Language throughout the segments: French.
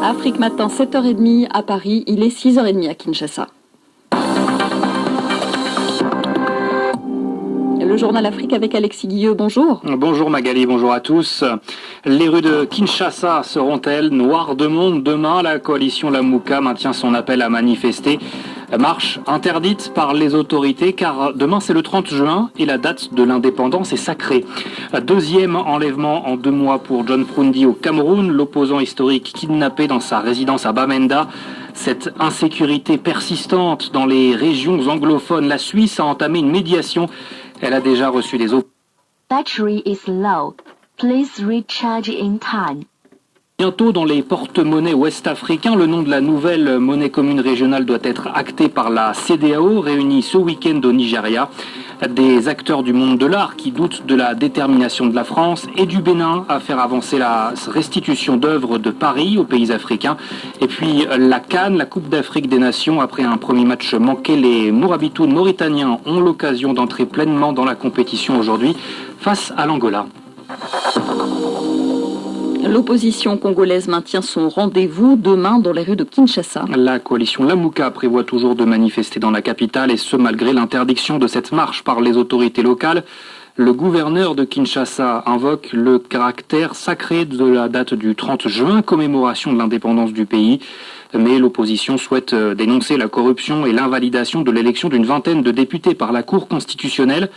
Afrique Matin, 7h30 à Paris, il est 6h30 à Kinshasa. Le journal Afrique avec Alexis Guilleux, bonjour. Bonjour Magali, bonjour à tous. Les rues de Kinshasa seront-elles noires de monde demain? La coalition Lamuka maintient son appel à manifester. Marche interdite par les autorités car demain c'est le 30 juin et la date de l'indépendance est sacrée. Deuxième enlèvement en 2 mois pour John Frundi au Cameroun, l'opposant historique kidnappé dans sa résidence à Bamenda. Cette insécurité persistante dans les régions anglophones, la Suisse a entamé une médiation. Elle a déjà reçu des oppositions. Battery is low. Please recharge in time. Bientôt dans les porte-monnaies ouest-africains, le nom de la nouvelle monnaie commune régionale doit être acté par la CEDEAO, réunie ce week-end au Nigeria. Des acteurs du monde de l'art qui doutent de la détermination de la France et du Bénin à faire avancer la restitution d'œuvres de Paris aux pays africains. Et puis la CAN, la Coupe d'Afrique des Nations, après un premier match manqué, les Morabitoun mauritaniens ont l'occasion d'entrer pleinement dans la compétition aujourd'hui face à l'Angola. L'opposition congolaise maintient son rendez-vous demain dans les rues de Kinshasa. La coalition Lamuka prévoit toujours de manifester dans la capitale et ce malgré l'interdiction de cette marche par les autorités locales. Le gouverneur de Kinshasa invoque le caractère sacré de la date du 30 juin, commémoration de l'indépendance du pays. Mais l'opposition souhaite dénoncer la corruption et l'invalidation de l'élection d'une vingtaine de députés par la Cour constitutionnelle.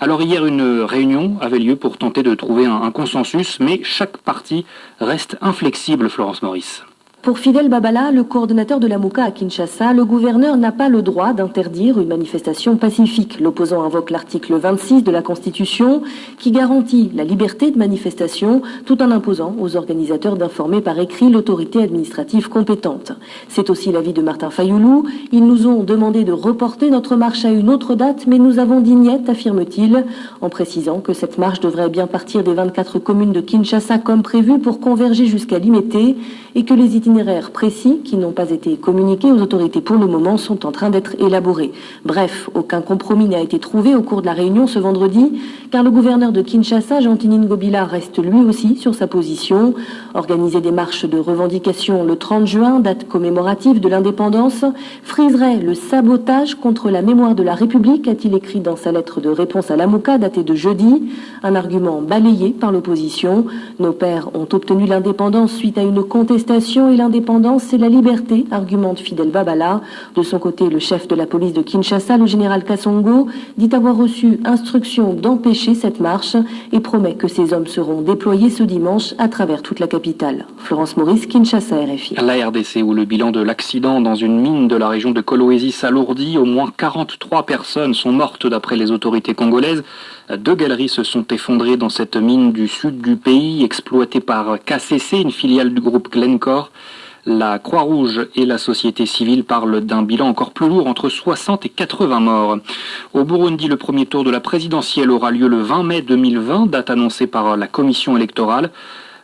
Alors hier, une réunion avait lieu pour tenter de trouver un consensus, mais chaque parti reste inflexible, Florence Maurice. Pour Fidel Babala, le coordonnateur de Lamuka à Kinshasa, le gouverneur n'a pas le droit d'interdire une manifestation pacifique. L'opposant invoque l'article 26 de la Constitution qui garantit la liberté de manifestation tout en imposant aux organisateurs d'informer par écrit l'autorité administrative compétente. C'est aussi l'avis de Martin Fayoulou. Ils nous ont demandé de reporter notre marche à une autre date, mais nous avons dit niet, affirme-t-il, en précisant que cette marche devrait bien partir des 24 communes de Kinshasa comme prévu pour converger jusqu'à Limete et que les itinéraires précis qui n'ont pas été communiqués aux autorités pour le moment sont en train d'être élaborés. Bref, aucun compromis n'a été trouvé au cours de la réunion ce vendredi, car le gouverneur de Kinshasa, Jean-Tini Ngobila, reste lui aussi sur sa position. Organiser des marches de revendication le 30 juin, date commémorative de l'indépendance, friserait le sabotage contre la mémoire de la République, a-t-il écrit dans sa lettre de réponse à Lamuka datée de jeudi, un argument balayé par l'opposition. Nos pères ont obtenu l'indépendance suite à une contestation et l'indépendance, c'est la liberté, argumente Fidel Babala. De son côté, le chef de la police de Kinshasa, le général Kassongo, dit avoir reçu instruction d'empêcher cette marche et promet que ses hommes seront déployés ce dimanche à travers toute la capitale. Florence Maurice, Kinshasa, RFI. La RDC, où le bilan de l'accident dans une mine de la région de Kolwezi s'alourdit, au moins 43 personnes sont mortes d'après les autorités congolaises. 2 galeries se sont effondrées dans cette mine du sud du pays, exploitée par KCC, une filiale du groupe Glencore. La Croix-Rouge et la société civile parlent d'un bilan encore plus lourd, entre 60 et 80 morts. Au Burundi, le premier tour de la présidentielle aura lieu le 20 mai 2020, date annoncée par la commission électorale.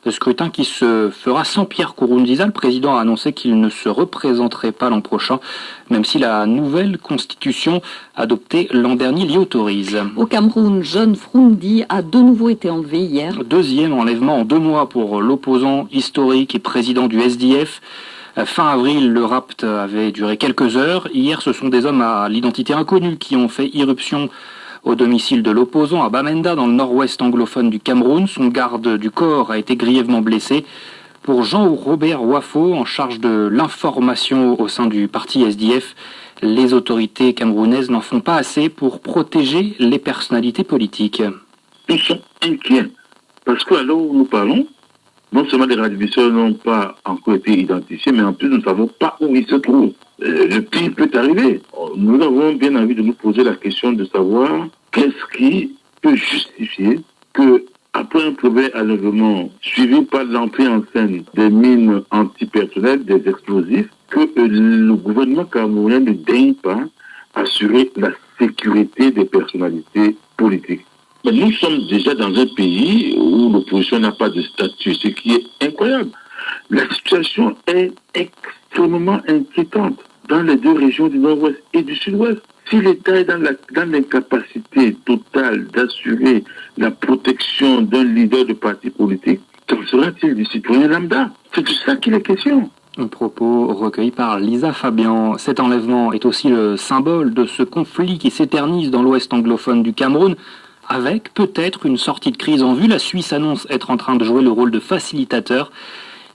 Le scrutin qui se fera sans Pierre Nkurunziza. Le président a annoncé qu'il ne se représenterait pas l'an prochain, même si la nouvelle constitution adoptée l'an dernier l'y autorise. Au Cameroun, John Frundi a de nouveau été enlevé hier. Deuxième enlèvement en 2 mois pour l'opposant historique et président du SDF. Fin avril, le rapt avait duré quelques heures. Hier, ce sont des hommes à l'identité inconnue qui ont fait irruption au domicile de l'opposant à Bamenda, dans le nord-ouest anglophone du Cameroun. Son garde du corps a été grièvement blessé. Pour Jean-Robert Wafo, en charge de l'information au sein du parti SDF, les autorités camerounaises n'en font pas assez pour protéger les personnalités politiques. Nous sommes inquiets, parce qu'à l'heure où nous parlons, non seulement les radicalisés n'ont pas encore été identifiés, mais en plus nous ne savons pas où ils se trouvent. Le pire peut arriver. Nous avons bien envie de nous poser la question de savoir qu'est-ce qui peut justifier que, après un premier enlèvement suivi par l'entrée en scène des mines antipersonnelles, des explosifs, que le gouvernement camerounais ne daigne pas assurer la sécurité des personnalités politiques. Mais nous sommes déjà dans un pays où l'opposition n'a pas de statut, ce qui est incroyable. La situation est extrêmement inquiétante dans les 2 régions du nord-ouest et du sud-ouest. Si l'État est dans l'incapacité totale d'assurer la protection d'un leader de parti politique, qu'en sera-t-il du citoyen lambda? C'est de ça qu'il est question. Un propos recueilli par Lisa Fabian. Cet enlèvement est aussi le symbole de ce conflit qui s'éternise dans l'ouest anglophone du Cameroun, avec peut-être une sortie de crise en vue. La Suisse annonce être en train de jouer le rôle de facilitateur.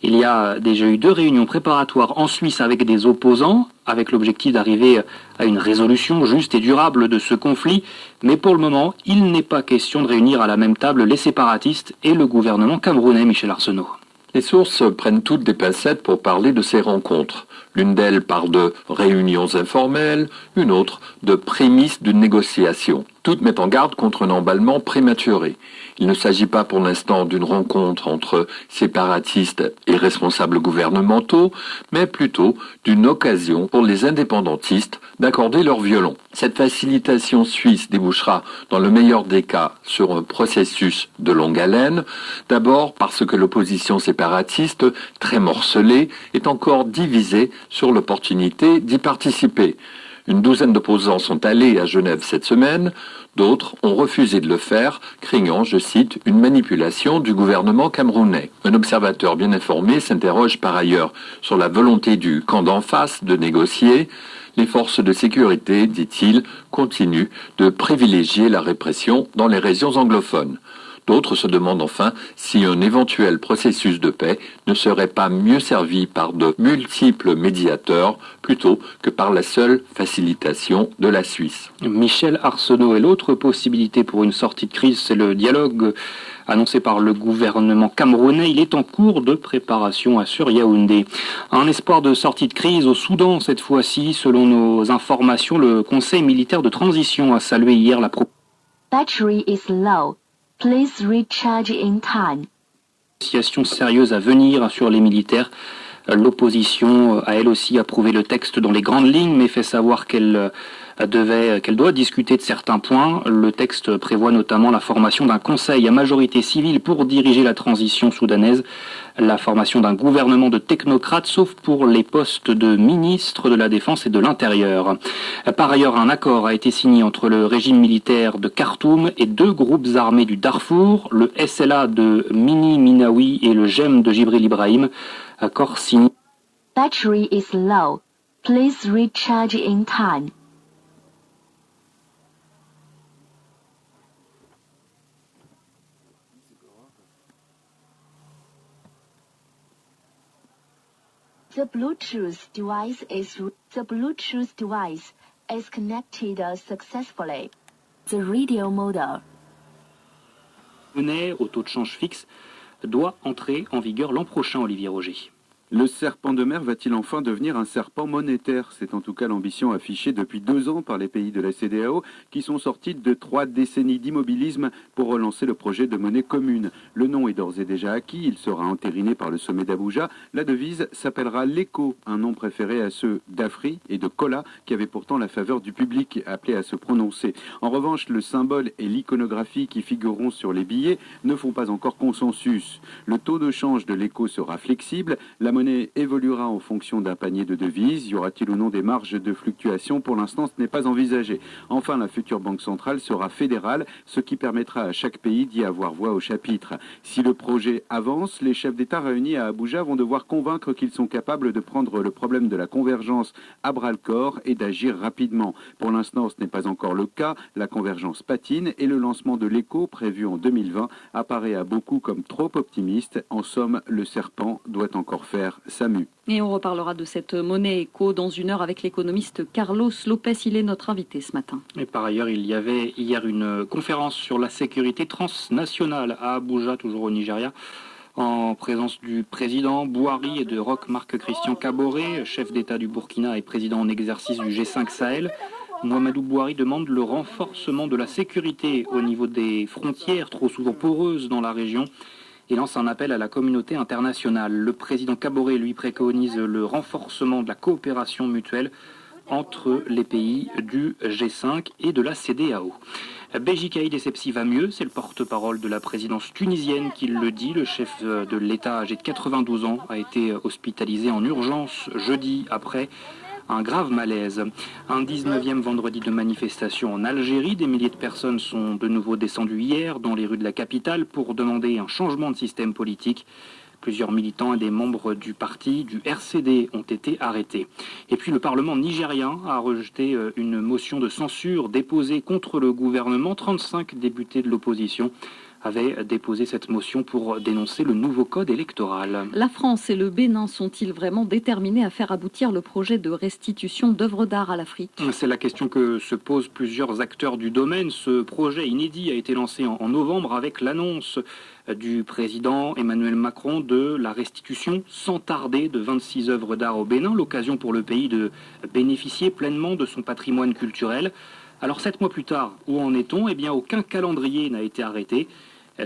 Il y a déjà eu 2 réunions préparatoires en Suisse avec des opposants, avec l'objectif d'arriver à une résolution juste et durable de ce conflit. Mais pour le moment, il n'est pas question de réunir à la même table les séparatistes et le gouvernement camerounais, Michel Arsenault. Les sources prennent toutes des pincettes pour parler de ces rencontres. L'une d'elles parle de réunions informelles, une autre de prémices d'une négociation. Toutes mettent en garde contre un emballement prématuré. Il ne s'agit pas pour l'instant d'une rencontre entre séparatistes et responsables gouvernementaux, mais plutôt d'une occasion pour les indépendantistes d'accorder leur violon. Cette facilitation suisse débouchera, dans le meilleur des cas, sur un processus de longue haleine, d'abord parce que l'opposition séparatiste, très morcelée, est encore divisée sur l'opportunité d'y participer. Une douzaine d'opposants sont allés à Genève cette semaine, d'autres ont refusé de le faire, craignant, je cite, une manipulation du gouvernement camerounais. Un observateur bien informé s'interroge par ailleurs sur la volonté du camp d'en face de négocier. Les forces de sécurité, dit-il, continuent de privilégier la répression dans les régions anglophones. D'autres se demandent enfin si un éventuel processus de paix ne serait pas mieux servi par de multiples médiateurs plutôt que par la seule facilitation de la Suisse. Michel Arsenault, et l'autre possibilité pour une sortie de crise, c'est le dialogue annoncé par le gouvernement camerounais. Il est en cours de préparation, assure Yaoundé. Un espoir de sortie de crise au Soudan cette fois-ci. Selon nos informations, le Conseil militaire de transition a salué hier la Battery is low. Please recharge in time. Négociation sérieuse à venir, assurent les militaires. L'opposition a elle aussi approuvé le texte dans les grandes lignes, mais fait savoir qu'elle doit discuter de certains points. Le texte prévoit notamment la formation d'un conseil à majorité civile pour diriger la transition soudanaise, la formation d'un gouvernement de technocrates, sauf pour les postes de ministre de la Défense et de l'Intérieur. Par ailleurs, un accord a été signé entre le régime militaire de Khartoum et 2 groupes armés du Darfour, le SLA de Mini Minawi et le GEM de Jibril Ibrahim. Accord signé. Battery is low. Please recharge in time. The Bluetooth device is connected successfully. The radio model. Monnaie au taux de change fixe doit entrer en vigueur l'an prochain, Olivier Roger. Le serpent de mer va-t-il enfin devenir un serpent monétaire? C'est en tout cas l'ambition affichée depuis 2 ans par les pays de la CEDEAO qui sont sortis de 3 décennies d'immobilisme pour relancer le projet de monnaie commune. Le nom est d'ores et déjà acquis, il sera entériné par le sommet d'Abuja. La devise s'appellera l'ECO, un nom préféré à ceux d'Afri et de Kola qui avaient pourtant la faveur du public appelé à se prononcer. En revanche, le symbole et l'iconographie qui figureront sur les billets ne font pas encore consensus. Le taux de change de l'ECO sera flexible, la monnaie évoluera en fonction d'un panier de devises. Y aura-t-il ou non des marges de fluctuation? Pour l'instant, ce n'est pas envisagé. Enfin, la future banque centrale sera fédérale, ce qui permettra à chaque pays d'y avoir voix au chapitre. Si le projet avance, les chefs d'État réunis à Abuja vont devoir convaincre qu'ils sont capables de prendre le problème de la convergence à bras-le-corps et d'agir rapidement. Pour l'instant, ce n'est pas encore le cas. La convergence patine et le lancement de l'ECO, prévu en 2020, apparaît à beaucoup comme trop optimiste. En somme, le serpent doit encore faire sa mue. Et on reparlera de cette monnaie éco dans 1 heure avec l'économiste Carlos Lopez. Il est notre invité ce matin. Et par ailleurs, il y avait hier une conférence sur la sécurité transnationale à Abuja, toujours au Nigeria, en présence du président Buhari et de Roch Marc Christian Kaboré, chef d'État du Burkina et président en exercice du G5 Sahel. Mohamedou Buhari demande le renforcement de la sécurité au niveau des frontières, trop souvent poreuses dans la région, et lance un appel à la communauté internationale. Le président Kaboré, lui, préconise le renforcement de la coopération mutuelle entre les pays du G5 et de la CEDEAO. Beji Caïd Essebsi va mieux, c'est le porte-parole de la présidence tunisienne qui le dit. Le chef de l'État, âgé de 92 ans, a été hospitalisé en urgence jeudi après un grave malaise. Un 19e vendredi de manifestation en Algérie. Des milliers de personnes sont de nouveau descendues hier dans les rues de la capitale pour demander un changement de système politique. Plusieurs militants et des membres du parti, du RCD, ont été arrêtés. Et puis le Parlement nigérien a rejeté une motion de censure déposée contre le gouvernement. 35 députés de l'opposition avaient déposé cette motion pour dénoncer le nouveau code électoral. La France et le Bénin sont-ils vraiment déterminés à faire aboutir le projet de restitution d'œuvres d'art à l'Afrique? C'est la question que se posent plusieurs acteurs du domaine. Ce projet inédit a été lancé en novembre avec l'annonce du président Emmanuel Macron de la restitution sans tarder de 26 œuvres d'art au Bénin, l'occasion pour le pays de bénéficier pleinement de son patrimoine culturel. Alors 7 mois plus tard, où en est-on? Eh bien, aucun calendrier n'a été arrêté.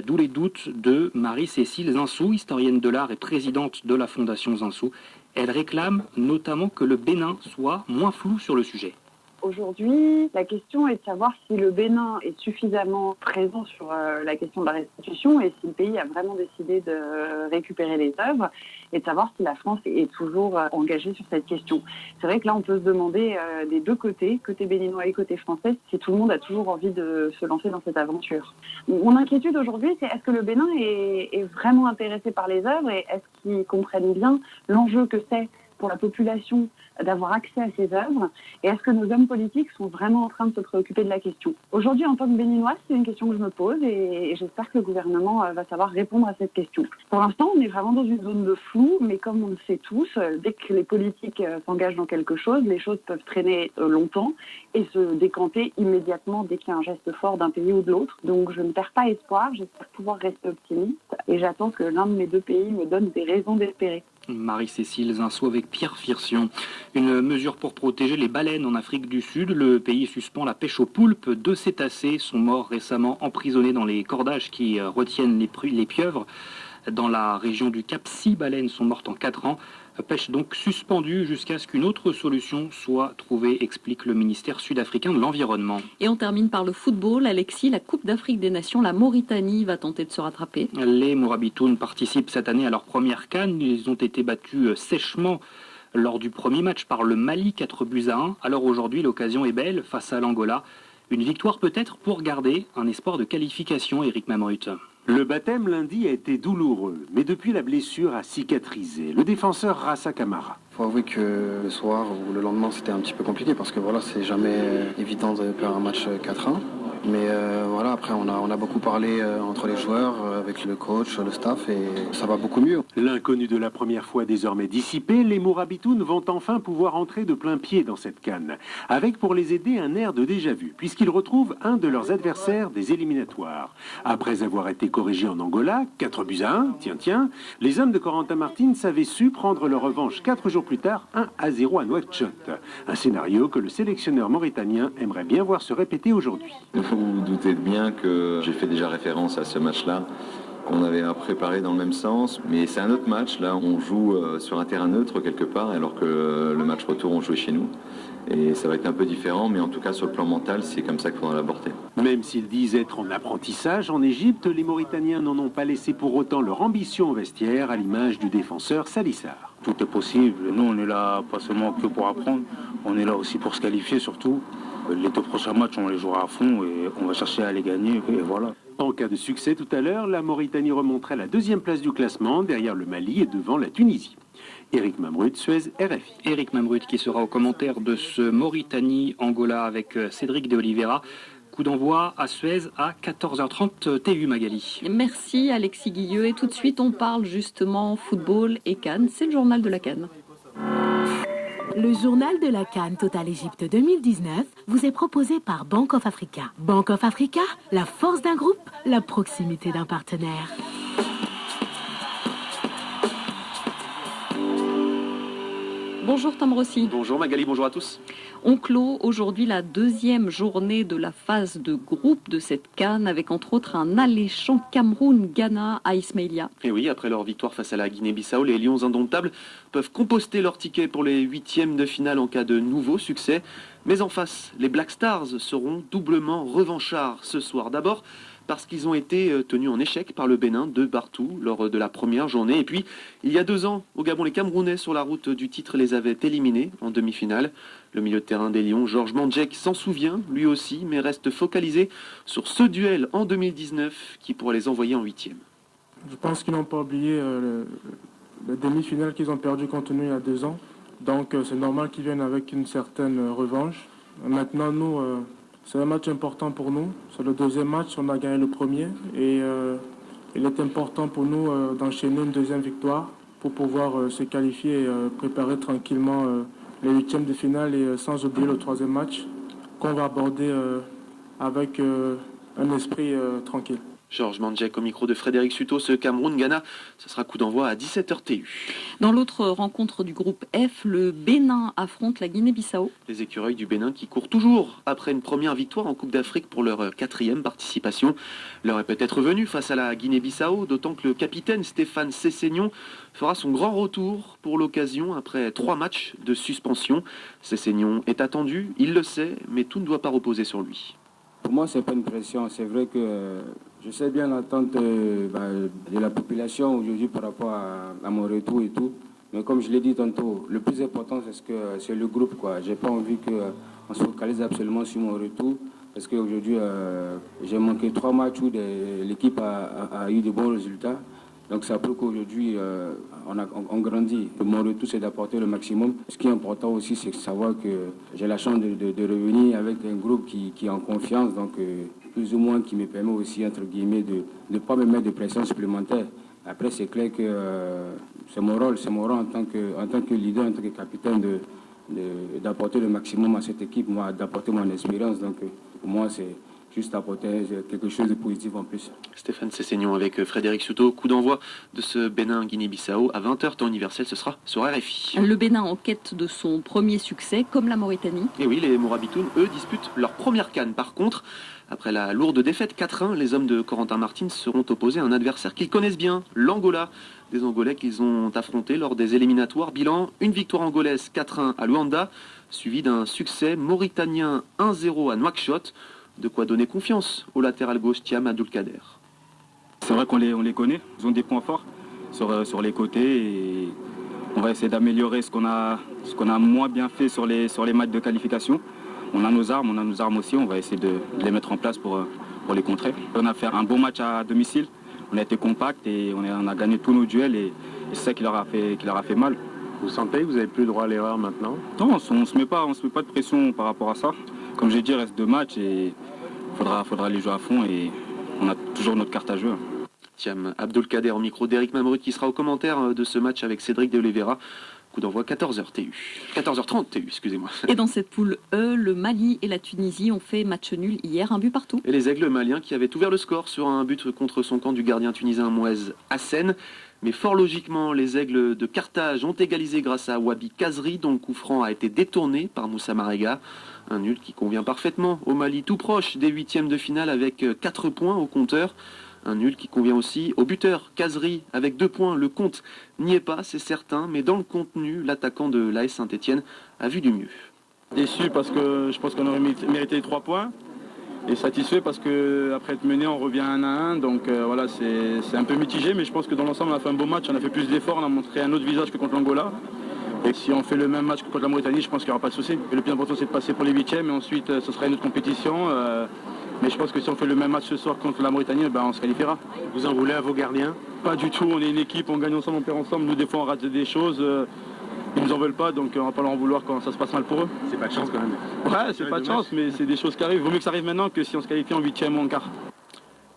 D'où les doutes de Marie-Cécile Zinsou, historienne de l'art et présidente de la Fondation Zinsou. Elle réclame notamment que le Bénin soit moins flou sur le sujet. Aujourd'hui, la question est de savoir si le Bénin est suffisamment présent sur la question de la restitution et si le pays a vraiment décidé de récupérer les œuvres et de savoir si la France est toujours engagée sur cette question. C'est vrai que là, on peut se demander des deux côtés, côté béninois et côté français, si tout le monde a toujours envie de se lancer dans cette aventure. Mon inquiétude aujourd'hui, c'est est-ce que le Bénin est vraiment intéressé par les œuvres et est-ce qu'ils comprennent bien l'enjeu que c'est pour la population d'avoir accès à ces œuvres et est-ce que nos hommes politiques sont vraiment en train de se préoccuper de la question? Aujourd'hui, en tant que béninoise, c'est une question que je me pose et j'espère que le gouvernement va savoir répondre à cette question. Pour l'instant, on est vraiment dans une zone de flou, mais comme on le sait tous, dès que les politiques s'engagent dans quelque chose, les choses peuvent traîner longtemps et se décanter immédiatement dès qu'il y a un geste fort d'un pays ou de l'autre. Donc je ne perds pas espoir, j'espère pouvoir rester optimiste et j'attends que l'un de mes deux pays me donne des raisons d'espérer. Marie-Cécile Zinsou avec Pierre Firsion. Une mesure pour protéger les baleines en Afrique du Sud. Le pays suspend la pêche aux poulpes. 2 cétacés sont morts récemment emprisonnés dans les cordages qui retiennent les pieuvres. Dans la région du Cap, 6 baleines sont mortes en 4 ans. Pêche donc suspendue jusqu'à ce qu'une autre solution soit trouvée, explique le ministère sud-africain de l'Environnement. Et on termine par le football. Alexis, la Coupe d'Afrique des Nations, la Mauritanie va tenter de se rattraper. Les Mourabitounes participent cette année à leur première CAN. Ils ont été battus sèchement lors du premier match par le Mali, 4-1. Alors aujourd'hui, l'occasion est belle face à l'Angola. Une victoire peut-être pour garder un espoir de qualification, Éric Mamrut. Le baptême lundi a été douloureux, mais depuis la blessure a cicatrisé. Le défenseur Rassa Kamara. Il faut avouer que le soir ou le lendemain c'était un petit peu compliqué parce que voilà, c'est jamais évident de faire un match 4-1. Mais voilà, après on a beaucoup parlé entre les joueurs, avec le coach, le staff et ça va beaucoup mieux. L'inconnu de la première fois désormais dissipé, les Mourabitounes vont enfin pouvoir entrer de plein pied dans cette CAN. Avec pour les aider un air de déjà-vu, puisqu'ils retrouvent un de leurs adversaires des éliminatoires. Après avoir été corrigés en Angola, 4-1, tiens, les hommes de Corentin Martins avaient su prendre leur revanche 4 jours plus tard, 1-0 à Nouakchott. Un scénario que le sélectionneur mauritanien aimerait bien voir se répéter aujourd'hui. Vous vous doutez bien que j'ai fait déjà référence à ce match-là, qu'on avait préparé dans le même sens, mais c'est un autre match, là on joue sur un terrain neutre quelque part, alors que le match retour on jouait chez nous. Et ça va être un peu différent, mais en tout cas sur le plan mental, c'est comme ça qu'il faudra l'aborder. Même s'ils disent être en apprentissage en Égypte, les Mauritaniens n'en ont pas laissé pour autant leur ambition au vestiaire, à l'image du défenseur Salissar. Tout est possible, nous on est là pas seulement que pour apprendre, on est là aussi pour se qualifier surtout. Les 2 prochains matchs, on les jouera à fond et on va chercher à les gagner et voilà. En cas de succès tout à l'heure, la Mauritanie remonterait à la 2e place du classement, derrière le Mali et devant la Tunisie. Éric Mamrut, Suez, RFI. Éric Mamrut qui sera au commentaire de ce Mauritanie-Angola avec Cédric de Oliveira. Coup d'envoi à Suez à 14h30 TU Magali. Merci Alexis Guilleux et tout de suite on parle justement football et CAN. C'est le journal de la CAN. Le journal de la CAN Total Égypte 2019 vous est proposé par Bank of Africa. Bank of Africa, la force d'un groupe, la proximité d'un partenaire. Bonjour Tom Rossi. Bonjour Magali, bonjour à tous. On clôt aujourd'hui la 2e journée de la phase de groupe de cette CAN avec entre autres un alléchant Cameroun-Ghana à Ismaïlia. Et oui, après leur victoire face à la Guinée-Bissau, les Lions indomptables peuvent composter leur ticket pour les 8e de finale en cas de nouveau succès. Mais en face, les Black Stars seront doublement revanchards ce soir. D'abord, parce qu'ils ont été tenus en échec par le Bénin 2-2 lors de la première journée. Et puis, il y a 2 ans, au Gabon, les Camerounais sur la route du titre les avaient éliminés en demi-finale. Le milieu de terrain des Lions, Georges Mandjek, s'en souvient lui aussi, mais reste focalisé sur ce duel en 2019 qui pourrait les envoyer en 8e. Je pense qu'ils n'ont pas oublié la demi-finale qu'ils ont perdu contre nous il y a 2 ans. Donc c'est normal qu'ils viennent avec une certaine revanche. Maintenant, nous, c'est un match important pour nous. C'est le 2e match, on a gagné le premier. Et il est important pour nous d'enchaîner une 2e victoire pour pouvoir se qualifier et préparer tranquillement les 8e de finale et sans oublier le 3e match qu'on va aborder avec un esprit tranquille. Georges Mandjek au micro de Frédéric Suto, ce Cameroun-Ghana, ce sera coup d'envoi à 17h TU. Dans l'autre rencontre du groupe F, le Bénin affronte la Guinée-Bissau. Les écureuils du Bénin qui courent toujours après une première victoire en Coupe d'Afrique pour leur 4e participation. L'heure est peut-être venue face à la Guinée-Bissau, d'autant que le capitaine Stéphane Sessegnon fera son grand retour pour l'occasion après 3 matchs de suspension. Sessegnon est attendu, il le sait, mais tout ne doit pas reposer sur lui. Pour moi, c'est pas une pression. C'est vrai que je sais bien l'attente de la population aujourd'hui par rapport à mon retour et tout. Mais comme je l'ai dit tantôt, le plus important, c'est le groupe, quoi. J'ai pas envie qu'on se focalise absolument sur mon retour. Parce qu'aujourd'hui, j'ai manqué 3 matchs où l'équipe a eu de bons résultats. Donc ça prouve qu'aujourd'hui, on grandit. Mon retour, c'est d'apporter le maximum. Ce qui est important aussi, c'est de savoir que j'ai la chance de revenir avec un groupe qui est en confiance, donc plus ou moins qui me permet aussi, entre guillemets, de ne pas me mettre de pression supplémentaire. Après, c'est clair que c'est mon rôle en tant que leader, en tant que capitaine, d'apporter le maximum à cette équipe, moi, d'apporter mon expérience. Donc pour moi, c'est juste apporter quelque chose de positif en plus. Stéphane Sessegnon avec Frédéric Souto. Coup d'envoi de ce Bénin-Guinée-Bissau à 20h, temps universel, ce sera sur RFI. Le Bénin en quête de son premier succès, comme la Mauritanie. Et oui, les Mourabitounes, eux, disputent leur première CAN. Par contre, après la lourde défaite 4-1, les hommes de Corentin Martins seront opposés à un adversaire qu'ils connaissent bien, l'Angola. Des Angolais qu'ils ont affrontés lors des éliminatoires. Bilan, une victoire angolaise 4-1 à Luanda, suivie d'un succès mauritanien 1-0 à Nouakchott. De quoi donner confiance au latéral gauche Thiam Abdoulkader. C'est vrai qu'on les connaît, ils ont des points forts sur les côtés et on va essayer d'améliorer ce qu'on a moins bien fait sur les matchs de qualification. On a nos armes aussi, on va essayer de les mettre en place pour les contrer. On a fait un bon match à domicile, on a été compact et on a gagné tous nos duels et c'est ça qui leur a fait mal. Vous sentez que vous n'avez plus le droit à l'erreur maintenant? Non, on se met pas de pression par rapport à ça. Comme j'ai dit, il reste 2 matchs et faudra les jouer à fond et on a toujours notre carte à jouer. Thiam Abdoulkader au micro d'Eric Mamrut qui sera au commentaire de ce match avec Cédric de Oliveira. Coup d'envoi 14h TU. 14h30 TU, excusez-moi. Et dans cette poule E, le Mali et la Tunisie ont fait match nul hier, 1 but partout. Et les Aigles maliens qui avaient ouvert le score sur un but contre son camp du gardien tunisien Mouez Hassen. Mais fort logiquement, les Aigles de Carthage ont égalisé grâce à Wabi Kazri, dont le coup franc a été détourné par Moussa Marega. Un nul qui convient parfaitement au Mali, tout proche des 8e de finale avec 4 points au compteur. Un nul qui convient aussi au buteur, Kazri, avec 2 points. Le compte n'y est pas, c'est certain, mais dans le contenu, l'attaquant de l'AS Saint-Etienne a vu du mieux. Déçu parce que je pense qu'on aurait mérité les 3 points. Et satisfait parce qu'après être mené, on revient 1-1. Donc voilà, c'est un peu mitigé, mais je pense que dans l'ensemble, on a fait un beau match, on a fait plus d'efforts, on a montré un autre visage que contre l'Angola. Et si on fait le même match que contre la Mauritanie, je pense qu'il n'y aura pas de souci. Et le plus important, c'est de passer pour les 8e et ensuite, ce sera une autre compétition. Mais je pense que si on fait le même match ce soir contre la Mauritanie, on se qualifiera. Vous en voulez à vos gardiens? Pas du tout, on est une équipe, on gagne ensemble, on perd ensemble. Nous, des fois, on rate des choses. Ils nous en veulent pas, donc on va pas leur en vouloir quand ça se passe mal pour eux. C'est pas de chance quand même. Ouais, c'est pas de chance, mais c'est des choses qui arrivent. Vaut mieux que ça arrive maintenant que si on se qualifie en 8e ou en quart.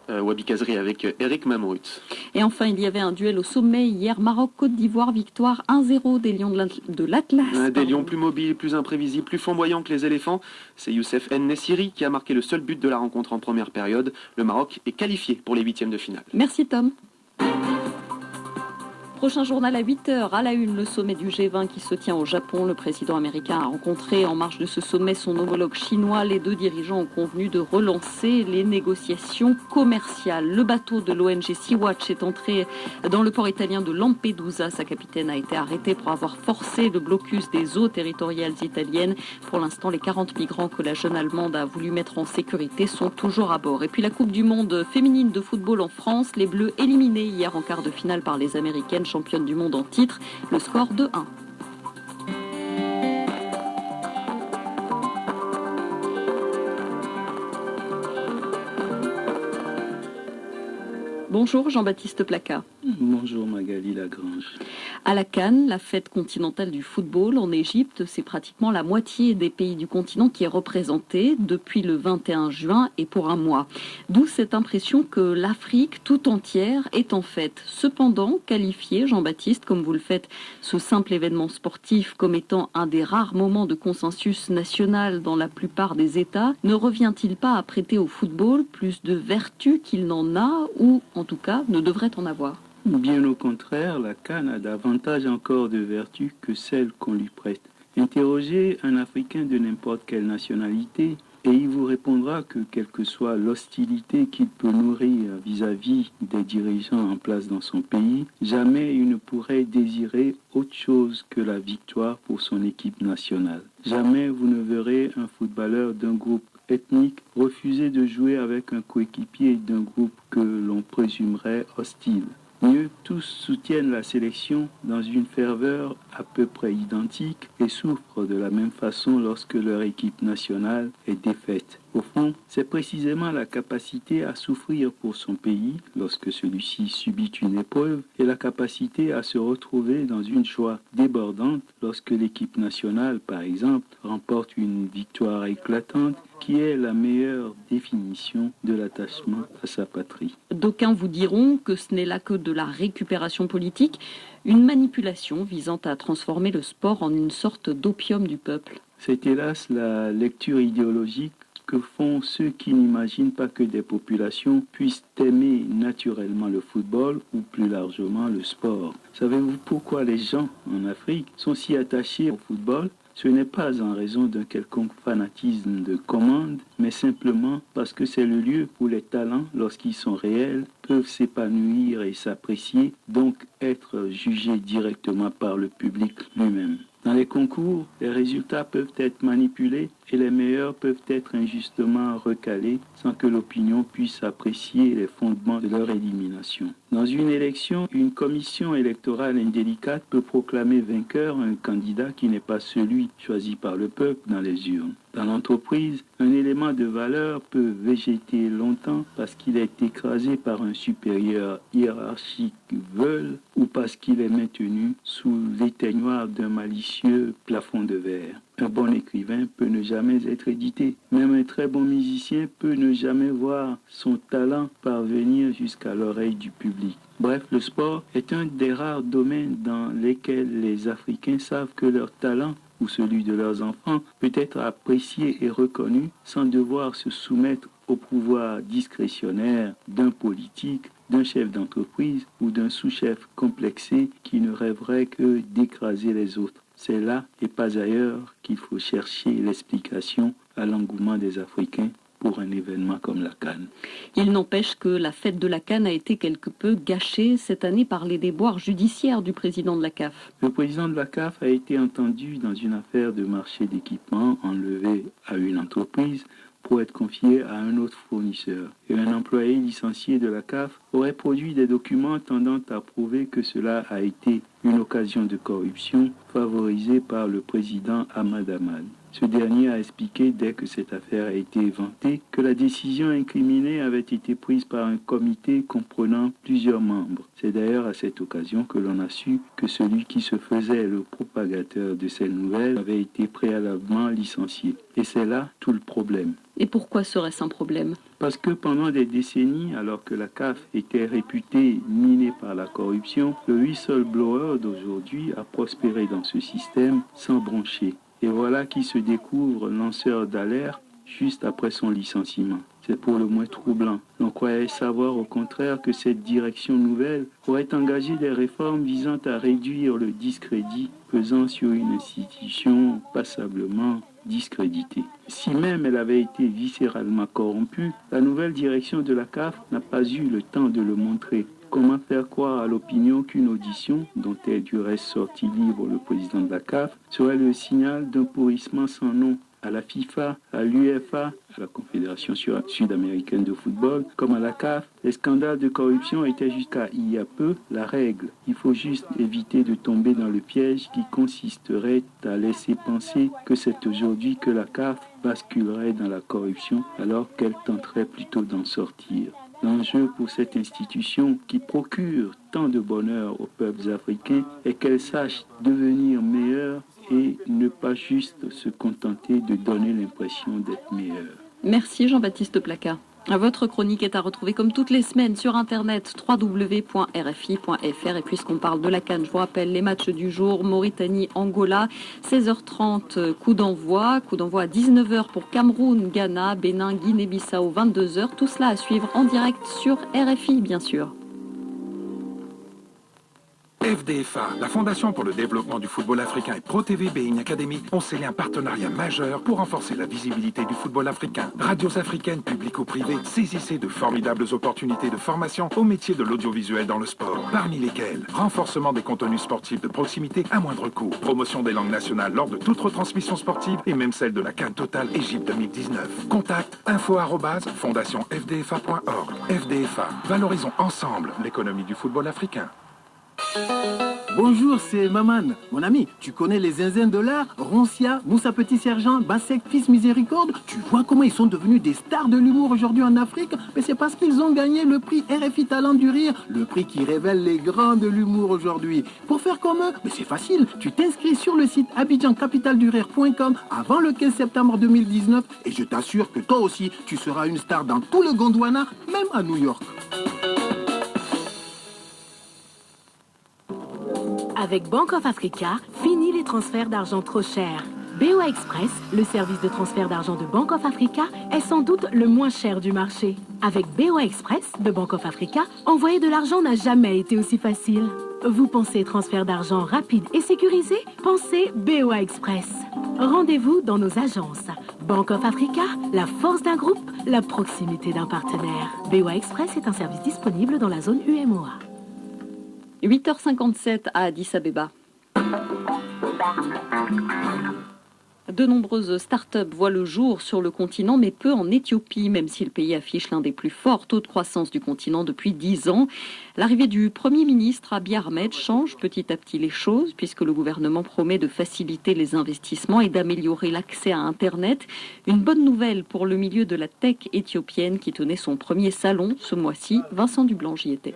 Wabi Kazri avec Eric Mamrut. Et enfin, il y avait un duel au sommet hier, Maroc-Côte d'Ivoire, victoire 1-0 des Lions de l'Atlas. Des Lions plus mobiles, plus imprévisibles, plus flamboyants que les éléphants. C'est Youssef En-Nessiri qui a marqué le seul but de la rencontre en première période. Le Maroc est qualifié pour les 8e de finale. Merci Tom. Prochain journal à 8h, à la une, le sommet du G20 qui se tient au Japon. Le président américain a rencontré en marge de ce sommet son homologue chinois. Les deux dirigeants ont convenu de relancer les négociations commerciales. Le bateau de l'ONG Sea-Watch est entré dans le port italien de Lampedusa. Sa capitaine a été arrêtée pour avoir forcé le blocus des eaux territoriales italiennes. Pour l'instant, les 40 migrants que la jeune Allemande a voulu mettre en sécurité sont toujours à bord. Et puis la Coupe du Monde féminine de football en France. Les Bleus éliminés hier en quart de finale par les Américaines, championne du monde en titre, le score de 1. Bonjour Jean-Baptiste Placat. Bonjour Magali Lagrange. À la Cannes, la fête continentale du football en Égypte, c'est pratiquement la moitié des pays du continent qui est représentée depuis le 21 juin et pour un mois. D'où cette impression que l'Afrique tout entière est en fête. Cependant, qualifier, Jean-Baptiste, comme vous le faites, ce simple événement sportif comme étant un des rares moments de consensus national dans la plupart des États, ne revient-il pas à prêter au football plus de vertu qu'il n'en a ou en tout cas ne devrait en avoir? Bien au contraire, la CAN a davantage encore de vertus que celles qu'on lui prête. Interrogez un Africain de n'importe quelle nationalité et il vous répondra que quelle que soit l'hostilité qu'il peut nourrir vis-à-vis des dirigeants en place dans son pays, jamais il ne pourrait désirer autre chose que la victoire pour son équipe nationale. Jamais vous ne verrez un footballeur d'un groupe ethnique refuser de jouer avec un coéquipier d'un groupe que l'on présumerait hostile. Mieux, tous soutiennent la sélection dans une ferveur à peu près identique et souffrent de la même façon lorsque leur équipe nationale est défaite. Au fond, c'est précisément la capacité à souffrir pour son pays lorsque celui-ci subit une épreuve et la capacité à se retrouver dans une joie débordante lorsque l'équipe nationale, par exemple, remporte une victoire éclatante qui est la meilleure définition de l'attachement à sa patrie. D'aucuns vous diront que ce n'est là que de la récupération politique, une manipulation visant à transformer le sport en une sorte d'opium du peuple. C'est hélas la lecture idéologique que font ceux qui n'imaginent pas que des populations puissent aimer naturellement le football ou plus largement le sport. Savez-vous pourquoi les gens en Afrique sont si attachés au football ? Ce n'est pas en raison d'un quelconque fanatisme de commande, mais simplement parce que c'est le lieu où les talents, lorsqu'ils sont réels, peuvent s'épanouir et s'apprécier, donc être jugés directement par le public lui-même. Dans les concours, les résultats peuvent être manipulés et les meilleurs peuvent être injustement recalés sans que l'opinion puisse apprécier les fondements de leur élimination. Dans une élection, une commission électorale indélicate peut proclamer vainqueur un candidat qui n'est pas celui choisi par le peuple dans les urnes. Dans l'entreprise, un élément de valeur peut végéter longtemps parce qu'il est écrasé par un supérieur hiérarchique veule ou parce qu'il est maintenu sous l'éteignoir d'un malicieux plafond de verre. Un bon écrivain peut ne jamais être édité. Même un très bon musicien peut ne jamais voir son talent parvenir jusqu'à l'oreille du public. Bref, le sport est un des rares domaines dans lesquels les Africains savent que leur talent ou celui de leurs enfants peut être apprécié et reconnu sans devoir se soumettre au pouvoir discrétionnaire d'un politique, d'un chef d'entreprise ou d'un sous-chef complexé qui ne rêverait que d'écraser les autres. C'est là et pas ailleurs qu'il faut chercher l'explication à l'engouement des Africains pour un événement comme la CAN. Il n'empêche que la fête de la CAN a été quelque peu gâchée cette année par les déboires judiciaires du président de la CAF. Le président de la CAF a été entendu dans une affaire de marché d'équipement enlevé à une entreprise pour être confié à un autre fournisseur. Et un employé licencié de la CAF aurait produit des documents tendant à prouver que cela a été une occasion de corruption favorisée par le président Ahmad Ahmad. Ce dernier a expliqué, dès que cette affaire a été éventée, que la décision incriminée avait été prise par un comité comprenant plusieurs membres. C'est d'ailleurs à cette occasion que l'on a su que celui qui se faisait le propagateur de ces nouvelles avait été préalablement licencié. Et c'est là tout le problème. Et pourquoi serait-ce un problème ? Parce que pendant des décennies, alors que la CAF était réputée minée par la corruption, le whistleblower d'aujourd'hui a prospéré dans ce système sans broncher. Et voilà qui se découvre lanceur d'alerte juste après son licenciement. C'est pour le moins troublant. On croyait savoir au contraire que cette direction nouvelle aurait engagé des réformes visant à réduire le discrédit pesant sur une institution passablement discréditée. Si même elle avait été viscéralement corrompue, la nouvelle direction de la CAF n'a pas eu le temps de le montrer. Comment faire croire à l'opinion qu'une audition, dont est du reste sorti libre le président de la CAF, serait le signal d'un pourrissement sans nom? À la FIFA, à l'UEFA, à la Confédération sud-américaine de football, comme à la CAF, les scandales de corruption étaient jusqu'à il y a peu la règle. Il faut juste éviter de tomber dans le piège qui consisterait à laisser penser que c'est aujourd'hui que la CAF basculerait dans la corruption alors qu'elle tenterait plutôt d'en sortir. L'enjeu pour cette institution qui procure tant de bonheur aux peuples africains est qu'elle sache devenir meilleure et ne pas juste se contenter de donner l'impression d'être meilleure. Merci Jean-Baptiste Placas. Votre chronique est à retrouver comme toutes les semaines sur internet www.rfi.fr. Et puisqu'on parle de la CAN, je vous rappelle les matchs du jour: Mauritanie-Angola, 16h30 coup d'envoi à 19h pour Cameroun, Ghana, Bénin, Guinée-Bissau 22h. Tout cela à suivre en direct sur RFI bien sûr. FDFA, la Fondation pour le développement du football africain et ProTV Bein Academy ont scellé un partenariat majeur pour renforcer la visibilité du football africain. Radios africaines, publiques ou privées, saisissez de formidables opportunités de formation au métier de l'audiovisuel dans le sport. Parmi lesquels renforcement des contenus sportifs de proximité à moindre coût, promotion des langues nationales lors de toute retransmission sportive et même celle de la CAN Total Égypte 2019. Contact info@fondationfdfa.org. FDFA, valorisons ensemble l'économie du football africain. Bonjour, c'est Maman. Mon ami, tu connais les zinzins de l'art? Roncia, Moussa Petit Sergent, Bassek Fils Miséricorde. Tu vois comment ils sont devenus des stars de l'humour aujourd'hui en Afrique? Mais c'est parce qu'ils ont gagné le prix RFI Talent du Rire, le prix qui révèle les grands de l'humour aujourd'hui. Pour faire comme eux, mais c'est facile. Tu t'inscris sur le site abidjancapitaledurire.com avant le 15 septembre 2019 et je t'assure que toi aussi, tu seras une star dans tout le Gondwana, même à New York. Avec Bank of Africa, fini les transferts d'argent trop chers. BOA Express, le service de transfert d'argent de Bank of Africa, est sans doute le moins cher du marché. Avec BOA Express de Bank of Africa, envoyer de l'argent n'a jamais été aussi facile. Vous pensez transfert d'argent rapide et sécurisé? Pensez BOA Express. Rendez-vous dans nos agences. Bank of Africa, la force d'un groupe, la proximité d'un partenaire. BOA Express est un service disponible dans la zone UMOA. 8h57 à Addis Abeba. De nombreuses start-up voient le jour sur le continent, mais peu en Éthiopie, même si le pays affiche l'un des plus forts taux de croissance du continent depuis 10 ans. L'arrivée du Premier ministre Abiy Ahmed change petit à petit les choses, puisque le gouvernement promet de faciliter les investissements et d'améliorer l'accès à Internet. Une bonne nouvelle pour le milieu de la tech éthiopienne qui tenait son premier salon ce mois-ci. Vincent Dublanc y était.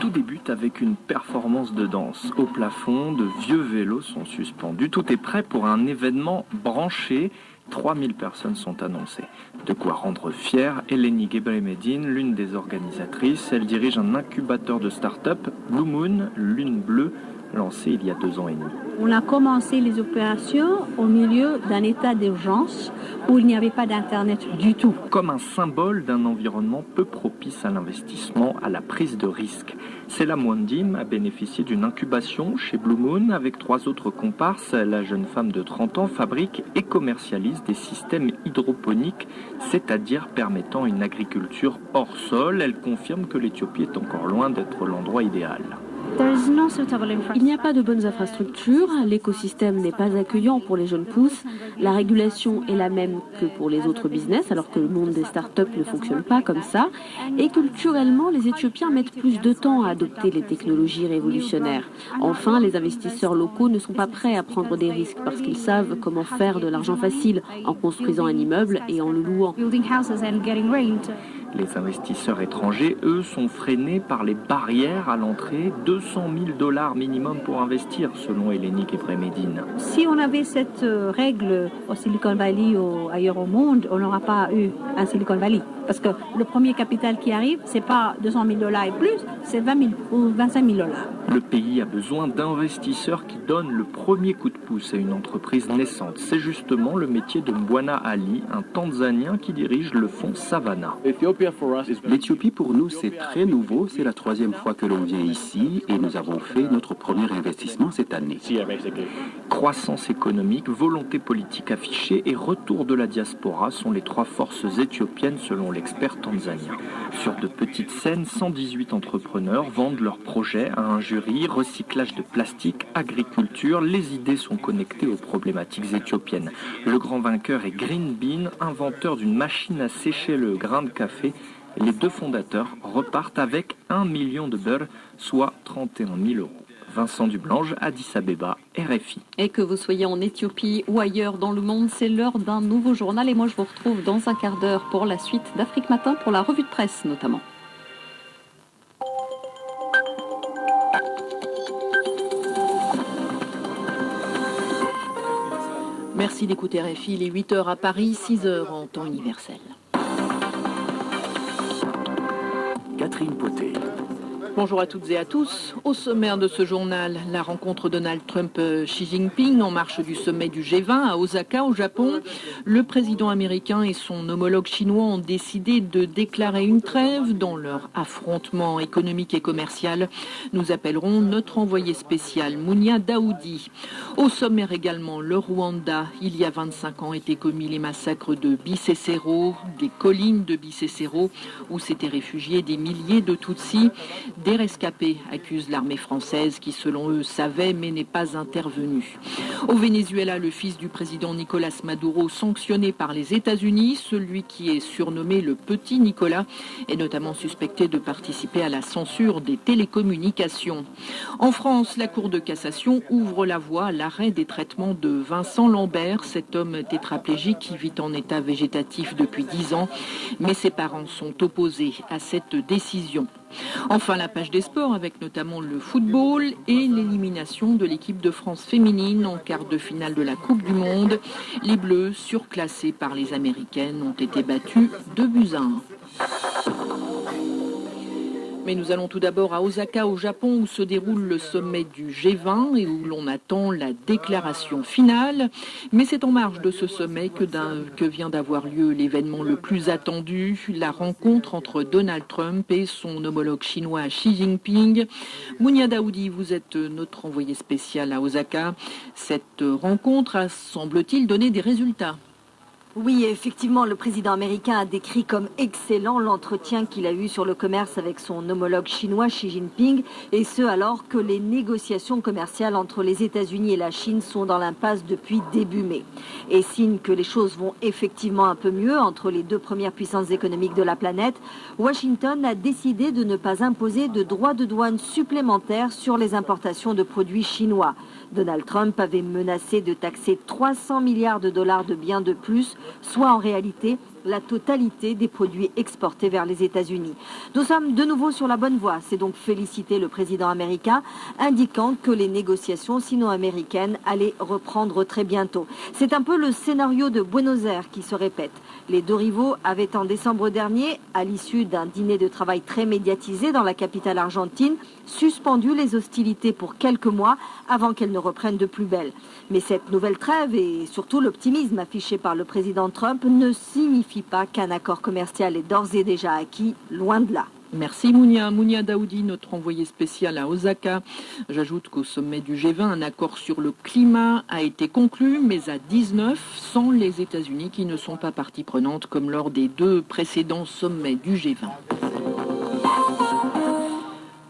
Tout débute avec une performance de danse. Au plafond, de vieux vélos sont suspendus. Tout est prêt pour un événement branché. 3000 personnes sont annoncées. De quoi rendre fière Eleni Gebremedine, l'une des organisatrices. Elle dirige un incubateur de start-up, Blue Moon, Lune Bleue, lancé il y a 2 ans et demi. On a commencé les opérations au milieu d'un état d'urgence où il n'y avait pas d'Internet du tout. Comme un symbole d'un environnement peu propice à l'investissement, à la prise de risque. Sela Mwandim a bénéficié d'une incubation chez Blue Moon avec 3 autres comparses. La jeune femme de 30 ans fabrique et commercialise des systèmes hydroponiques, c'est-à-dire permettant une agriculture hors sol. Elle confirme que l'Éthiopie est encore loin d'être l'endroit idéal. Il n'y a pas de bonnes infrastructures, l'écosystème n'est pas accueillant pour les jeunes pousses, la régulation est la même que pour les autres business, alors que le monde des startups ne fonctionne pas comme ça. Et culturellement, les Éthiopiens mettent plus de temps à adopter les technologies révolutionnaires. Enfin, les investisseurs locaux ne sont pas prêts à prendre des risques parce qu'ils savent comment faire de l'argent facile en construisant un immeuble et en le louant. Les investisseurs étrangers, eux, sont freinés par les barrières à l'entrée. 200 000 $ minimum pour investir, selon Hélénique Ebremedine. Si on avait cette règle au Silicon Valley ou ailleurs au monde, on n'aura pas eu un Silicon Valley. Parce que le premier capital qui arrive, c'est pas 200 000 $ et plus, c'est 20 000 ou 25 000 $. Le pays a besoin d'investisseurs qui donnent le premier coup de pouce à une entreprise naissante. C'est justement le métier de Mbwana Ali, un Tanzanien qui dirige le fonds Savannah. L'Éthiopie pour nous c'est très nouveau, c'est la 3e fois que l'on vient ici et nous avons fait notre premier investissement cette année. Croissance économique, volonté politique affichée et retour de la diaspora sont les 3 forces éthiopiennes selon l'expert tanzanien. Sur de petites scènes, 118 entrepreneurs vendent leurs projets à un jury, recyclage de plastique, agriculture, les idées sont connectées aux problématiques éthiopiennes. Le grand vainqueur est Green Bean, inventeur d'une machine à sécher le grain de café. Les 2 fondateurs repartent avec 1 million de beurre, soit 31 000 €. Vincent Dublange, Addis Abeba, RFI. Et que vous soyez en Éthiopie ou ailleurs dans le monde, c'est l'heure d'un nouveau journal. Et moi, je vous retrouve dans un quart d'heure pour la suite d'Afrique Matin, pour la revue de presse notamment. Merci d'écouter RFI, il est 8h à Paris, 6h en temps universel. Catherine Poté. Bonjour à toutes et à tous. Au sommaire de ce journal, la rencontre Donald Trump-Xi Jinping en marche du sommet du G20 à Osaka au Japon. Le président américain et son homologue chinois ont décidé de déclarer une trêve dans leur affrontement économique et commercial. Nous appellerons notre envoyé spécial Mounia Daoudi. Au sommaire également, le Rwanda. Il y a 25 ans étaient commis les massacres de Bisesero, des collines de Bisesero, où s'étaient réfugiés des milliers de Tutsis. Des rescapés accusent l'armée française qui, selon eux, savait mais n'est pas intervenue. Au Venezuela, le fils du président Nicolas Maduro, sanctionné par les États-Unis, celui qui est surnommé le Petit Nicolas, est notamment suspecté de participer à la censure des télécommunications. En France, la Cour de cassation ouvre la voie à l'arrêt des traitements de Vincent Lambert, cet homme tétraplégique qui vit en état végétatif depuis 10 ans, mais ses parents sont opposés à cette décision. Enfin, la page des sports avec notamment le football et l'élimination de l'équipe de France féminine en quart de finale de la Coupe du Monde. Les Bleus, surclassés par les Américaines, ont été battus 2-1. Mais nous allons tout d'abord à Osaka, au Japon, où se déroule le sommet du G20 et où l'on attend la déclaration finale. Mais c'est en marge de ce sommet que vient d'avoir lieu l'événement le plus attendu, la rencontre entre Donald Trump et son homologue chinois Xi Jinping. Mounia Daoudi, vous êtes notre envoyé spécial à Osaka. Cette rencontre a, semble-t-il, donné des résultats. Oui, effectivement, le président américain a décrit comme excellent l'entretien qu'il a eu sur le commerce avec son homologue chinois Xi Jinping, et ce alors que les négociations commerciales entre les États-Unis et la Chine sont dans l'impasse depuis début mai. Et signe que les choses vont effectivement un peu mieux entre les 2 premières puissances économiques de la planète, Washington a décidé de ne pas imposer de droits de douane supplémentaires sur les importations de produits chinois. Donald Trump avait menacé de taxer 300 milliards de dollars de biens de plus, soit en réalité la totalité des produits exportés vers les États-Unis. Nous sommes de nouveau sur la bonne voie, c'est donc féliciter le président américain, indiquant que les négociations sino-américaines allaient reprendre très bientôt. C'est un peu le scénario de Buenos Aires qui se répète. Les 2 rivaux avaient en décembre dernier, à l'issue d'un dîner de travail très médiatisé dans la capitale argentine, suspendu les hostilités pour quelques mois avant qu'elles ne reprennent de plus belle. Mais cette nouvelle trêve et surtout l'optimisme affiché par le président Trump ne signifie pas qu'un accord commercial est d'ores et déjà acquis, loin de là. Merci Mounia. Mounia Daoudi, notre envoyé spécial à Osaka. J'ajoute qu'au sommet du G20, un accord sur le climat a été conclu, mais à 19, sans les États-Unis qui ne sont pas partie prenante comme lors des 2 précédents sommets du G20.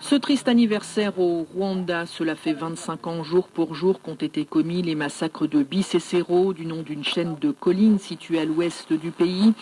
Ce triste anniversaire au Rwanda, cela fait 25 ans jour pour jour qu'ont été commis les massacres de Bisesero, du nom d'une chaîne de collines située à l'ouest du pays,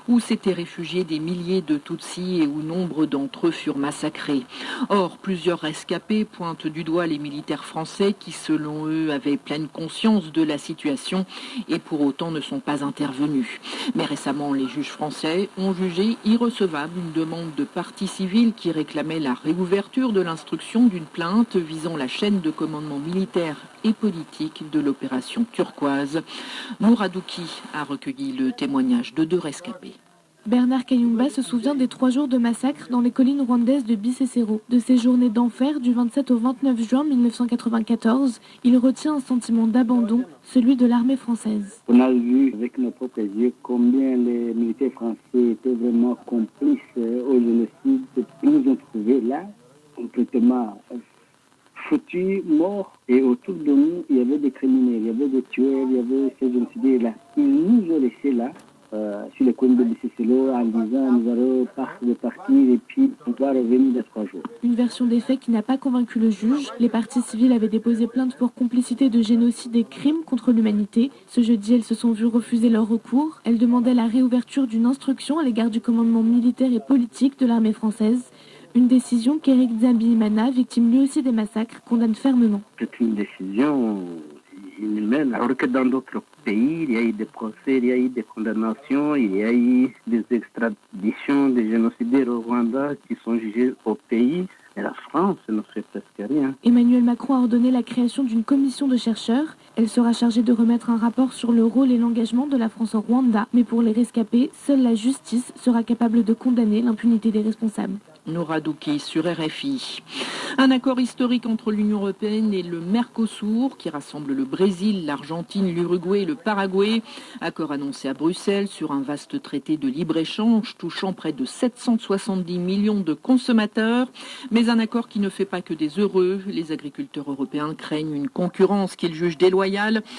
où s'étaient réfugiés des milliers de Tutsis et où nombre d'entre eux furent massacrés. Or, plusieurs rescapés pointent du doigt les militaires français qui, selon eux, avaient pleine conscience de la situation et pour autant ne sont pas intervenus. Mais récemment, les juges français ont jugé irrecevable une demande de partie civile qui réclamait la réouverture de l'instruction d'une plainte visant la chaîne de commandement militaire et politique de l'opération turquoise. Mouradouki a recueilli le témoignage de 2 rescapés. Bernard Kayumba se souvient des 3 jours de massacre dans les collines rwandaises de Bisesero. De ces journées d'enfer du 27 au 29 juin 1994, il retient un sentiment d'abandon, celui de l'armée française. On a vu avec nos propres yeux combien les militaires français étaient vraiment complices au génocide. Ils nous ont trouvés là, complètement foutus, morts. Et autour de nous, il y avait des criminels, il y avait des tueurs, il y avait ces génocidaires là. Ils nous ont laissés là. Sur les collines de Bisesero en disant nous allons partir et puis on va revenir dans 3 jours. Une version des faits qui n'a pas convaincu le juge. Les parties civiles avaient déposé plainte pour complicité de génocide et crimes contre l'humanité. Ce jeudi, elles se sont vues refuser leur recours. Elles demandaient la réouverture d'une instruction à l'égard du commandement militaire et politique de l'armée française. Une décision qu'Éric Nzabimana, victime lui aussi des massacres, condamne fermement. C'est une décision inhumaine, alors que dans d'autres pays, il y a eu des procès, il y a eu des condamnations, il y a eu des extraditions des génocidaires au Rwanda qui sont jugés au pays. Et la France ne fait presque rien. Emmanuel Macron a ordonné la création d'une commission de chercheurs. Elle sera chargée de remettre un rapport sur le rôle et l'engagement de la France au Rwanda. Mais pour les rescapés, seule la justice sera capable de condamner l'impunité des responsables. Nouradouki sur RFI. Un accord historique entre l'Union européenne et le Mercosur qui rassemble le Brésil, l'Argentine, l'Uruguay et le Paraguay. Accord annoncé à Bruxelles sur un vaste traité de libre-échange touchant près de 770 millions de consommateurs. Mais un accord qui ne fait pas que des heureux. Les agriculteurs européens craignent une concurrence qu'ils jugent déloyale.